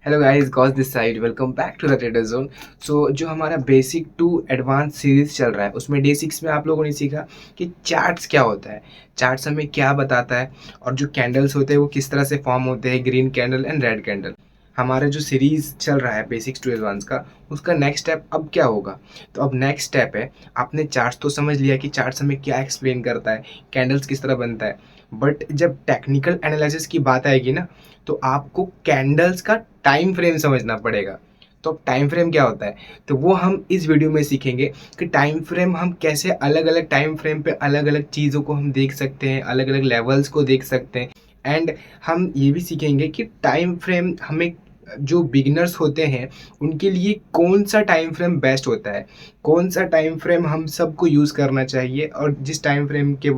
Hello guys, गॉस this side. Welcome back to the trader zone. So जो हमारा basic to advance series चल रहा है उसमें डे 6 में आप लोगों ने सीखा कि चार्ट्स क्या होता है, चार्ट्स हमें क्या बताता है और जो कैंडल्स होते हैं वो किस तरह से फॉर्म होते हैं, green candle and red candle. हमारा जो सीरीज चल रहा है बेसिक्स टू एडवांस का, उसका नेक्स्ट स्टेप अब क्या होगा। तो अब नेक्स्ट स्टेप है, आपने चार्ट्स तो समझ लिया कि चार्ट्स हमें क्या एक्सप्लेन करता है, कैंडल्स किस तरह बनता है, बट जब टेक्निकल एनालिसिस की बात आएगी ना, तो आपको कैंडल्स का टाइम फ्रेम समझना पड़ेगा। तो अब टाइम फ्रेम क्या होता है, तो वो हम इस वीडियो में सीखेंगे कि टाइम फ्रेम हम कैसे अलग अलग टाइम फ्रेम पे अलग अलग चीज़ों को हम देख सकते हैं, अलग अलग लेवल्स को देख सकते हैं। एंड हम ये भी सीखेंगे कि टाइम फ्रेम हमें, जो बिगिनर्स होते हैं उनके लिए कौन सा टाइम फ्रेम बेस्ट होता है, कौन सा टाइम फ्रेम हम सबको यूज़ करना चाहिए और जिस टाइम फ्रेम के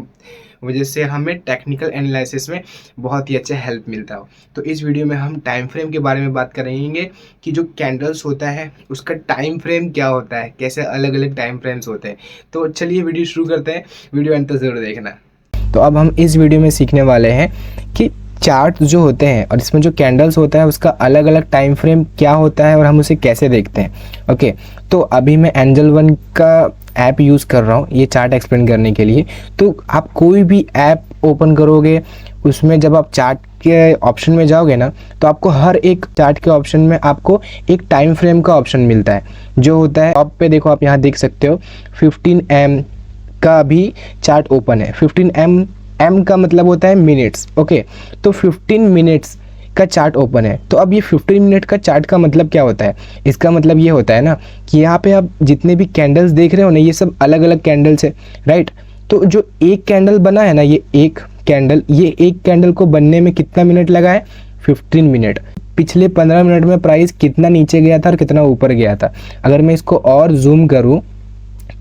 वजह से हमें टेक्निकल एनालिसिस में बहुत ही अच्छा हेल्प मिलता हो। तो इस वीडियो में हम टाइम फ्रेम के बारे में बात करेंगे कि जो कैंडल्स होता है उसका टाइम फ्रेम क्या होता है, कैसे अलग अलग टाइम फ्रेम्स होते हैं। तो चलिए वीडियो शुरू करते हैं, वीडियो अंत तक ज़रूर देखना। तो अब हम इस वीडियो में सीखने वाले हैं कि चार्ट जो होते हैं और इसमें जो कैंडल्स होता है उसका अलग अलग टाइम फ्रेम क्या होता है और हम उसे कैसे देखते हैं। ओके, तो अभी मैं एंजल वन का ऐप यूज़ कर रहा हूँ ये चार्ट एक्सप्लेन करने के लिए। तो आप कोई भी ऐप ओपन करोगे, उसमें जब आप चार्ट के ऑप्शन में जाओगे ना, तो आपको हर एक चार्ट के ऑप्शन में आपको एक टाइम फ्रेम का ऑप्शन मिलता है जो होता है। टॉप पे देखो, आप यहाँ देख सकते हो 15 का भी चार्ट ओपन है। 15 का मतलब होता है मिनट्स। ओके, तो 15 मिनट्स का चार्ट ओपन है। तो अब ये 15 मिनट का चार्ट का मतलब क्या होता है, इसका मतलब ये होता है ना कि यहाँ पे आप जितने भी कैंडल्स देख रहे हो ना, ये सब अलग अलग कैंडल्स है, राइट। तो जो एक कैंडल बना है ना, ये एक कैंडल को बनने में कितना मिनट लगा है, 15 मिनट। पिछले 15 मिनट में प्राइस कितना नीचे गया था और कितना ऊपर गया था। अगर मैं इसको और जूम करूँ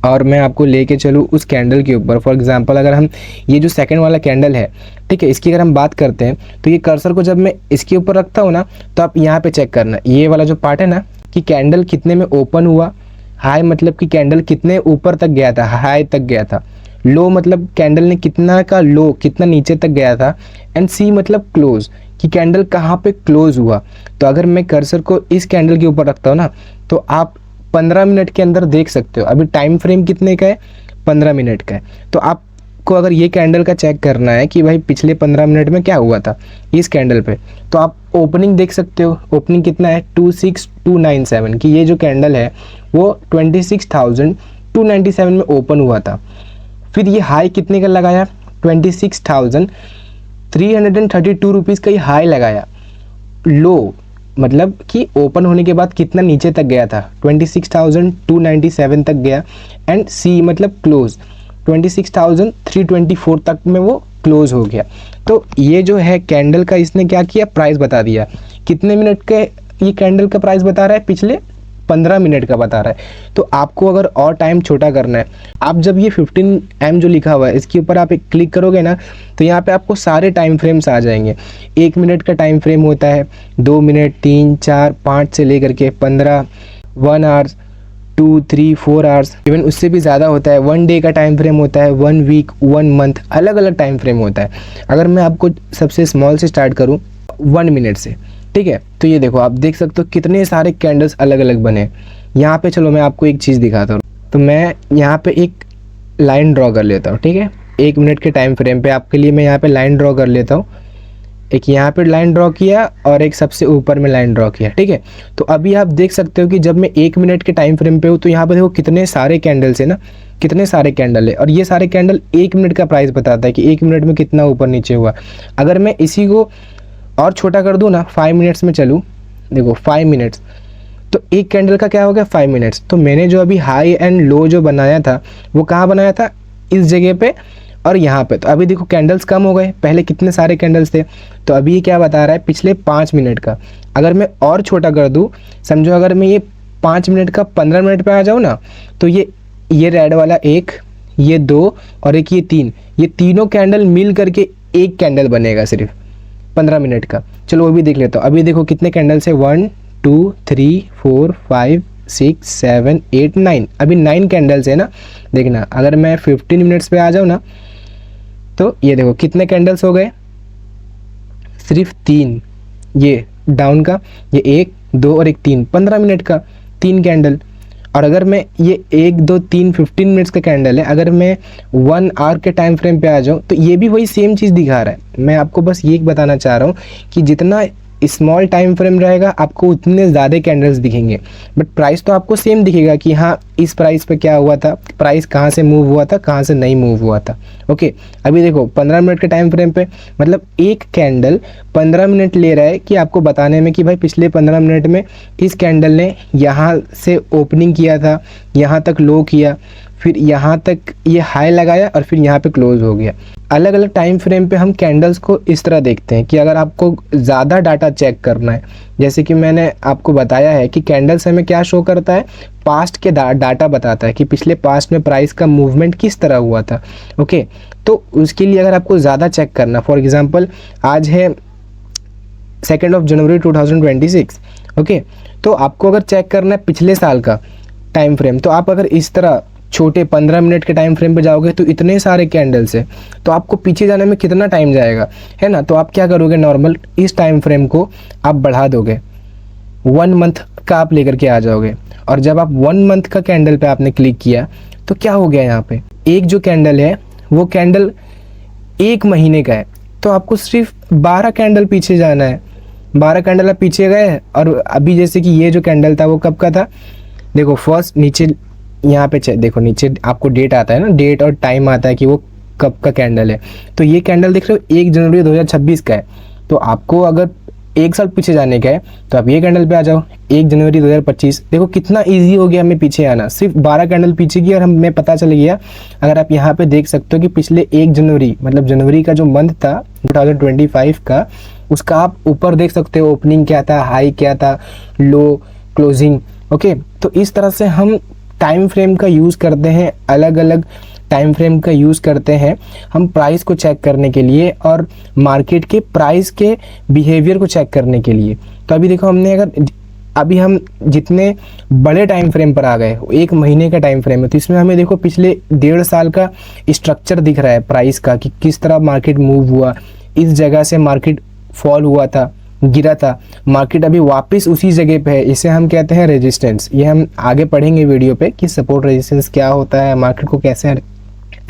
और मैं आपको लेके चलूँ उस कैंडल के ऊपर, फॉर एग्जांपल अगर हम ये जो सेकंड वाला कैंडल है, ठीक है, इसकी अगर हम बात करते हैं तो ये कर्सर को जब मैं इसके ऊपर रखता हूँ ना, तो आप यहाँ पे चेक करना, ये वाला जो पार्ट है ना कि कैंडल कितने में ओपन हुआ, हाई मतलब कि कैंडल कितने ऊपर तक गया था, हाई तक गया था, लो मतलब कैंडल ने कितना का लो कितना नीचे तक गया था, एंड सी मतलब क्लोज कि कैंडल कहाँ पे क्लोज हुआ। तो अगर मैं कर्सर को इस कैंडल के ऊपर रखता हूँ ना, तो आप 15 मिनट के अंदर देख सकते हो। अभी टाइम फ्रेम कितने का है, 15 मिनट का है। तो आपको अगर ये कैंडल का चेक करना है कि भाई पिछले 15 मिनट में क्या हुआ था इस कैंडल पे, तो आप ओपनिंग देख सकते हो। ओपनिंग कितना है, 26297 कि ये जो कैंडल है वो 26,297 में ओपन हुआ था। फिर ये हाई कितने का लगाया, 26,332 रुपीज़ का ये हाई लगाया। लो मतलब कि ओपन होने के बाद कितना नीचे तक गया था, 26,297 तक गया। एंड सी मतलब क्लोज, 26,324 तक में वो क्लोज हो गया। तो ये जो है कैंडल का, इसने क्या किया, प्राइस बता दिया कितने मिनट के ये कैंडल का प्राइस बता रहा है, पिछले 15 मिनट का बता रहा है। तो आपको अगर और टाइम छोटा करना है, आप जब ये 15M जो लिखा हुआ है इसके ऊपर आप एक क्लिक करोगे ना, तो यहाँ पे आपको सारे टाइम फ्रेम्स आ जाएंगे। 1 मिनट का टाइम फ्रेम होता है, 2 मिनट, 3, 4, 5 से लेकर के 15, 1 आवर्स, 2, 3, 4 आवर्स, इवन उससे भी ज़्यादा होता है। 1 डे का टाइम फ्रेम होता है, 1 वीक, 1 मंथ, अलग अलग टाइम फ्रेम होता है। अगर मैं आपको सबसे स्मॉल से स्टार्ट करूँ 1 मिनट से, ठीक है, तो ये देखो आप देख सकते हो कितने सारे कैंडल्स अलग अलग बने। यहाँ पे चलो मैं आपको एक चीज़ दिखाता हूँ। तो मैं यहाँ पे एक लाइन ड्रॉ कर लेता हूँ, ठीक है, 1 मिनट के टाइम फ्रेम पे आपके लिए मैं यहाँ पे लाइन ड्रॉ कर लेता हूँ। एक यहाँ पे लाइन ड्रॉ किया और एक सबसे ऊपर में लाइन ड्रॉ किया, ठीक है। तो अभी आप देख सकते हो कि जब मैं 1 मिनट के टाइम फ्रेम पे हूँ तो यहाँ पे देखो कितने सारे कैंडल्स है ना, कितने सारे कैंडल है, और ये सारे कैंडल 1 मिनट का प्राइस बताता है कि 1 मिनट में कितना ऊपर नीचे हुआ। अगर मैं इसी को और छोटा कर दूँ ना, 5 मिनट्स में चलूँ, देखो 5 मिनट्स, तो एक कैंडल का क्या हो गया, 5 मिनट्स। तो मैंने जो अभी हाई एंड लो जो बनाया था वो कहाँ बनाया था, इस जगह पे और यहाँ पे। तो अभी देखो कैंडल्स कम हो गए, पहले कितने सारे कैंडल्स थे। तो अभी ये क्या बता रहा है, पिछले 5 मिनट का। अगर मैं और छोटा कर दूँ, समझो अगर मैं ये 5 मिनट का 15 मिनट पे आ जाऊँ ना, तो ये रेड वाला 1, ये 2 और एक ये 3, ये तीनों कैंडल मिल करके एक कैंडल बनेगा सिर्फ 15 मिनट का। चलो वो भी देख लेता हूँ। अभी देखो कितने कैंडल्स है, 1, 2, 3, 4, 5, 6, 7, 8, 9, अभी 9 कैंडल्स है ना। देखना अगर मैं 15 मिनट्स पे आ जाऊँ ना, तो ये देखो कितने कैंडल्स हो गए, सिर्फ 3, ये डाउन का, ये 1 2 और एक 3, 15 मिनट का 3 कैंडल। और अगर मैं ये 1 2 3 15 मिनट्स का कैंडल है, अगर मैं 1 आवर के टाइम फ्रेम पे आ जाऊँ तो ये भी वही सेम चीज़ दिखा रहा है। मैं आपको बस ये बताना चाह रहा हूँ कि जितना स्मॉल टाइम फ्रेम रहेगा आपको उतने ज़्यादा कैंडल्स दिखेंगे, बट प्राइस तो आपको सेम दिखेगा कि हाँ इस प्राइस पे क्या हुआ था, प्राइस कहाँ से मूव हुआ था, कहाँ से नहीं मूव हुआ था। ओके, अभी देखो 15 मिनट के टाइम फ्रेम पे मतलब एक कैंडल 15 मिनट ले रहा है कि आपको बताने में कि भाई पिछले 15 मिनट में इस कैंडल ने यहाँ से ओपनिंग किया था, यहाँ तक लो किया, फिर यहाँ तक ये हाई लगाया और फिर यहाँ पे क्लोज हो गया। अलग अलग टाइम फ्रेम पे हम कैंडल्स को इस तरह देखते हैं कि अगर आपको ज़्यादा डाटा चेक करना है, जैसे कि मैंने आपको बताया है कि कैंडल्स हमें क्या शो करता है, पास्ट के डाटा बताता है कि पिछले पास्ट में प्राइस का मूवमेंट किस तरह हुआ था। ओके, तो उसके लिए अगर आपको ज़्यादा चेक करना, फॉर एग्जांपल आज है 2 जनवरी 2026, ओके, तो आपको अगर चेक करना है पिछले साल का टाइम फ्रेम, तो आप अगर इस तरह छोटे 15 मिनट के टाइम फ्रेम पे जाओगे तो इतने सारे कैंडल्स है, तो आपको पीछे जाने में कितना टाइम जाएगा, है ना। तो आप क्या करोगे, नॉर्मल इस टाइम फ्रेम को आप बढ़ा दोगे, 1 मंथ का आप लेकर के आ जाओगे। और जब आप 1 मंथ का कैंडल पे आपने क्लिक किया तो क्या हो गया, यहाँ पे एक जो कैंडल है वो कैंडल 1 महीने का है, तो आपको सिर्फ 12 कैंडल पीछे जाना है। 12 कैंडल आप पीछे गए, और अभी जैसे कि ये जो कैंडल था वो कब का था, देखो फर्स्ट नीचे यहाँ पे देखो नीचे आपको डेट आता है ना, डेट और टाइम आता है कि वो कब का कैंडल है। तो ये कैंडल देख रहे हो 1 जनवरी 2026 का है, तो आपको अगर 1 साल पीछे जाने का है तो आप ये कैंडल पे आ जाओ 1 जनवरी 2025। देखो कितना इजी हो गया हमें पीछे आना, सिर्फ 12 कैंडल पीछे की और हमें पता चल गया। अगर आप यहाँ पे देख सकते हो कि पिछले 1 जनवरी मतलब जनवरी का जो मंथ था 2025 का, उसका आप ऊपर देख सकते हो ओपनिंग क्या था, हाई क्या था, लो, क्लोजिंग। ओके, तो इस तरह से हम टाइम फ्रेम का यूज़ करते हैं, अलग अलग टाइम फ्रेम का यूज़ करते हैं हम प्राइस को चेक करने के लिए और मार्केट के प्राइस के बिहेवियर को चेक करने के लिए। तो अभी देखो हमने अभी हम जितने बड़े टाइम फ्रेम पर आ गए, 1 महीने का टाइम फ्रेम है, तो इसमें हमें देखो पिछले 1.5 साल का स्ट्रक्चर दिख रहा है प्राइस का कि किस तरह मार्केट मूव हुआ, इस जगह से मार्केट फॉल हुआ था, गिरा था, मार्केट अभी वापस उसी जगह पे है, इसे हम कहते हैं रेजिस्टेंस। ये हम आगे पढ़ेंगे वीडियो पे कि सपोर्ट रेजिस्टेंस क्या होता है, मार्केट को कैसे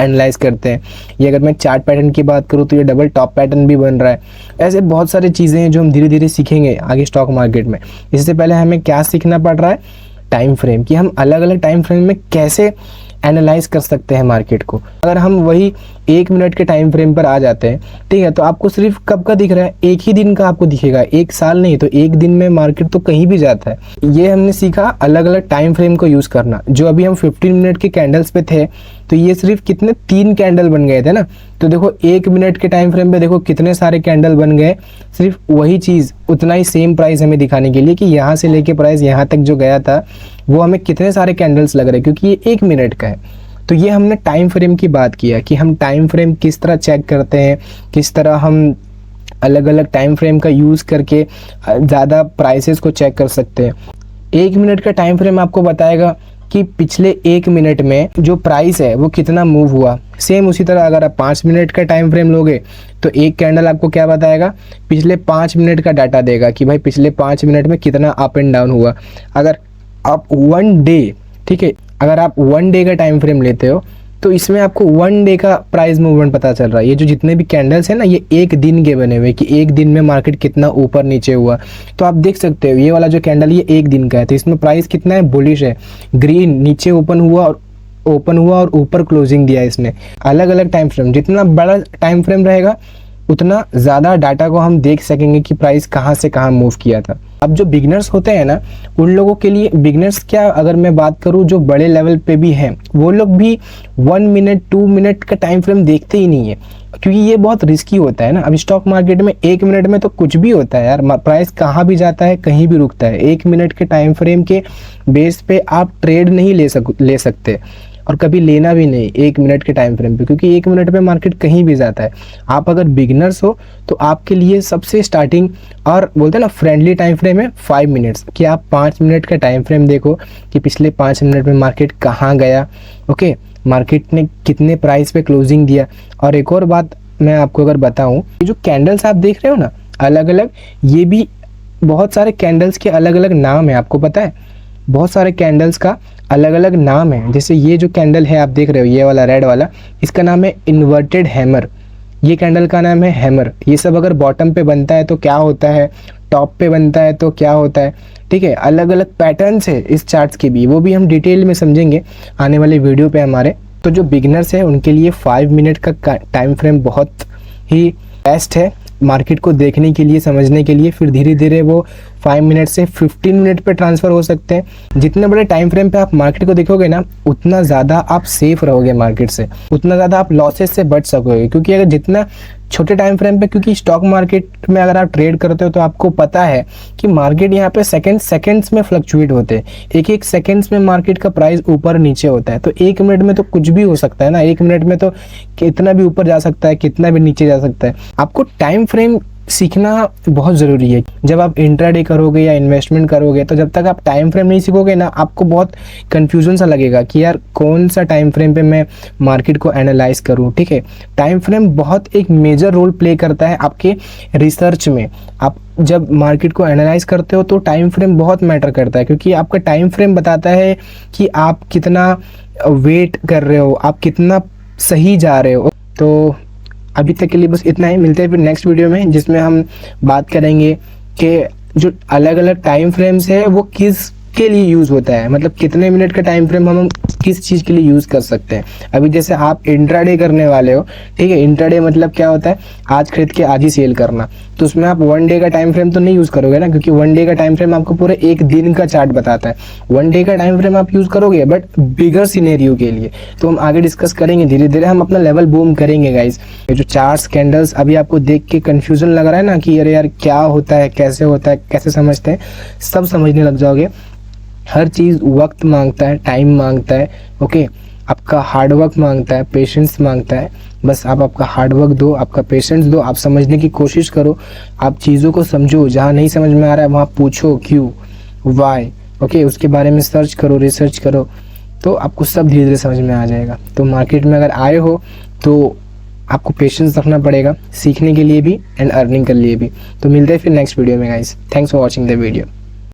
एनालाइज करते हैं। ये अगर मैं चार्ट पैटर्न की बात करूँ तो ये डबल टॉप पैटर्न भी बन रहा है। ऐसे बहुत सारी चीज़ें हैं जो हम धीरे धीरे सीखेंगे आगे स्टॉक मार्केट में। इससे पहले हमें क्या सीखना पड़ रहा है, टाइम फ्रेम, कि हम अलग अलग टाइम फ्रेम में कैसे एनालाइज कर सकते हैं मार्केट को। अगर हम वही 1 मिनट के टाइम फ्रेम पर आ जाते हैं, ठीक है, तो आपको सिर्फ कब का दिख रहा है, एक ही दिन का आपको दिखेगा, 1 साल नहीं। तो 1 दिन में मार्केट तो कहीं भी जाता है। ये हमने सीखा अलग अलग टाइम फ्रेम को यूज़ करना। जो अभी हम 15 मिनट के कैंडल्स पे थे, तो ये सिर्फ कितने 3 कैंडल बन गए थे ना। तो देखो 1 मिनट के टाइम फ्रेम पे देखो कितने सारे कैंडल बन गए, सिर्फ वही चीज़ उतना ही सेम प्राइस हमें दिखाने के लिए कि यहाँ से लेके प्राइस यहाँ तक जो गया था वो हमें कितने सारे कैंडल्स लग रहे हैं, क्योंकि ये 1 मिनट का है। तो ये हमने टाइम फ्रेम की बात किया कि हम टाइम फ्रेम किस तरह चेक करते हैं, किस तरह हम अलग अलग टाइम फ्रेम का यूज़ करके ज़्यादा प्राइसेस को चेक कर सकते हैं। 1 मिनट का टाइम फ्रेम आपको बताएगा कि पिछले 1 मिनट में जो प्राइस है वो कितना मूव हुआ। सेम उसी तरह अगर आप 5 मिनट का टाइम फ्रेम लोगे तो एक कैंडल आपको क्या बताएगा, पिछले 5 मिनट का डाटा देगा कि भाई पिछले 5 मिनट में कितना अप एंड डाउन हुआ। अगर आप 1 डे, ठीक है, अगर आप 1 डे का टाइम फ्रेम लेते हो तो इसमें आपको 1 डे का प्राइस मूवमेंट पता चल रहा है। ये जो जितने भी कैंडल्स हैं ना, ये 1 दिन के बने हुए कि 1 दिन में मार्केट कितना ऊपर नीचे हुआ। तो आप देख सकते हो ये वाला जो कैंडल ये 1 दिन का है, तो इसमें प्राइस कितना है, बुलिश है, ग्रीन, नीचे ओपन हुआ और ऊपर क्लोजिंग दिया इसने। अलग अलग टाइम फ्रेम, जितना बड़ा टाइम फ्रेम रहेगा उतना ज़्यादा डाटा को हम देख सकेंगे कि प्राइस कहाँ से कहाँ मूव किया था। अब जो बिगनर्स होते हैं ना, उन लोगों के लिए, बिगनर्स क्या, अगर मैं बात करूँ जो बड़े लेवल पे भी हैं, वो लोग भी 1 मिनट 2 मिनट का टाइम फ्रेम देखते ही नहीं है, क्योंकि ये बहुत रिस्की होता है ना। अब स्टॉक मार्केट में 1 मिनट में तो कुछ भी होता है यार, प्राइस कहाँ भी जाता है, कहीं भी रुकता है। 1 मिनट के टाइम फ्रेम के बेस पे आप ट्रेड नहीं ले सकते और कभी लेना भी नहीं 1 मिनट के टाइम फ्रेम पे, क्योंकि 1 मिनट पे मार्केट कहीं भी जाता है। आप अगर बिगिनर्स हो तो आपके लिए सबसे स्टार्टिंग और बोलते हैं ना फ्रेंडली टाइम फ्रेम है 5 मिनट्स, कि आप 5 मिनट का टाइम फ्रेम देखो कि पिछले 5 मिनट में मार्केट कहाँ गया, ओके, मार्केट ने कितने प्राइस पे क्लोजिंग दिया। और एक और बात मैं आपको अगर बताऊँ, ये जो कैंडल्स आप देख रहे हो ना अलग अलग, ये भी बहुत सारे कैंडल्स के अलग अलग नाम है, आपको पता है? बहुत सारे कैंडल्स का अलग अलग नाम है। जैसे ये जो कैंडल है आप देख रहे हो, ये वाला रेड वाला, इसका नाम है इन्वर्टेड हैमर। ये कैंडल का नाम है हैमर। ये सब अगर बॉटम पे बनता है तो क्या होता है, टॉप पे बनता है तो क्या होता है, ठीक है? अलग अलग पैटर्न्स है इस चार्ट्स के भी, वो भी हम डिटेल में समझेंगे आने वाले वीडियो पे हमारे। तो जो बिगनर्स है उनके लिए 5 मिनट का टाइम फ्रेम बहुत ही बेस्ट है मार्केट को देखने के लिए, समझने के लिए। फिर धीरे धीरे वो 5 मिनट से 15 मिनट पे ट्रांसफ़र हो सकते हैं। जितने बड़े टाइम फ्रेम पे आप मार्केट को देखोगे ना, उतना ज़्यादा आप सेफ रहोगे मार्केट से, उतना ज़्यादा आप लॉसेस से बच सकोगे। क्योंकि अगर जितना छोटे टाइम फ्रेम पे, क्योंकि स्टॉक मार्केट में अगर आप ट्रेड करते हो तो आपको पता है कि मार्केट यहाँ पे सेकंड्स में फ्लक्चुएट होते हैं। एक एक सेकंड्स में मार्केट का प्राइस ऊपर नीचे होता है। तो 1 मिनट में तो कुछ भी हो सकता है ना, 1 मिनट में तो कितना भी ऊपर जा सकता है, कितना भी नीचे जा सकता है। आपको टाइम फ्रेम सीखना बहुत ज़रूरी है। जब आप इंट्राडे करोगे या इन्वेस्टमेंट करोगे, तो जब तक आप टाइम फ्रेम नहीं सीखोगे ना, आपको बहुत कन्फ्यूजन सा लगेगा कि यार कौन सा टाइम फ्रेम पे मैं मार्केट को एनालाइज करूं, ठीक है? टाइम फ्रेम बहुत एक मेजर रोल प्ले करता है आपके रिसर्च में। आप जब मार्केट को एनालाइज करते हो तो टाइम फ्रेम बहुत मैटर करता है, क्योंकि आपका टाइम फ्रेम बताता है कि आप कितना वेट कर रहे हो, आप कितना सही जा रहे हो। तो अभी तक के लिए बस इतना ही। मिलते हैं फिर नेक्स्ट वीडियो में, जिसमें हम बात करेंगे कि जो अलग अलग टाइम फ्रेम्स है वो किस के लिए यूज़ होता है, मतलब कितने मिनट का टाइम फ्रेम हम किस चीज़ के लिए यूज़ कर सकते हैं। अभी जैसे आप इंट्राडे करने वाले हो, ठीक है? इंट्राडे मतलब क्या होता है, आज खरीद के आज ही सेल करना। तो उसमें आप 1 डे का टाइम फ्रेम तो नहीं यूज़ करोगे ना, क्योंकि 1 डे का टाइम फ्रेम आपको पूरे 1 दिन का चार्ट बताता है। 1 डे का टाइम फ्रेम आप यूज़ करोगे बट बिगर सिनेरियो के लिए। तो हम आगे डिस्कस करेंगे, धीरे धीरे हम अपना लेवल बूम करेंगे गाइज। ये जो चार्ट्स कैंडल्स अभी आपको देख के कन्फ्यूजन लग रहा है ना कि अरे यार क्या होता है, कैसे होता है, कैसे समझते हैं, सब समझने लग जाओगे। हर चीज़ वक्त मांगता है, टाइम मांगता है, ओके? आपका हार्ड वर्क मांगता है, पेशेंस मांगता है। बस आप आपका हार्ड वर्क दो, आपका पेशेंस दो, आप समझने की कोशिश करो, आप चीज़ों को समझो। जहाँ नहीं समझ में आ रहा है वहाँ पूछो क्यों, वाई, ओके? उसके बारे में सर्च करो, रिसर्च करो, तो आपको सब धीरे धीरे समझ में आ जाएगा। तो मार्केट में अगर आए हो तो आपको पेशेंस रखना पड़ेगा, सीखने के लिए भी एंड अर्निंग के लिए भी। तो मिलते हैं फिर नेक्स्ट वीडियो में guys. Thanks for watching the video.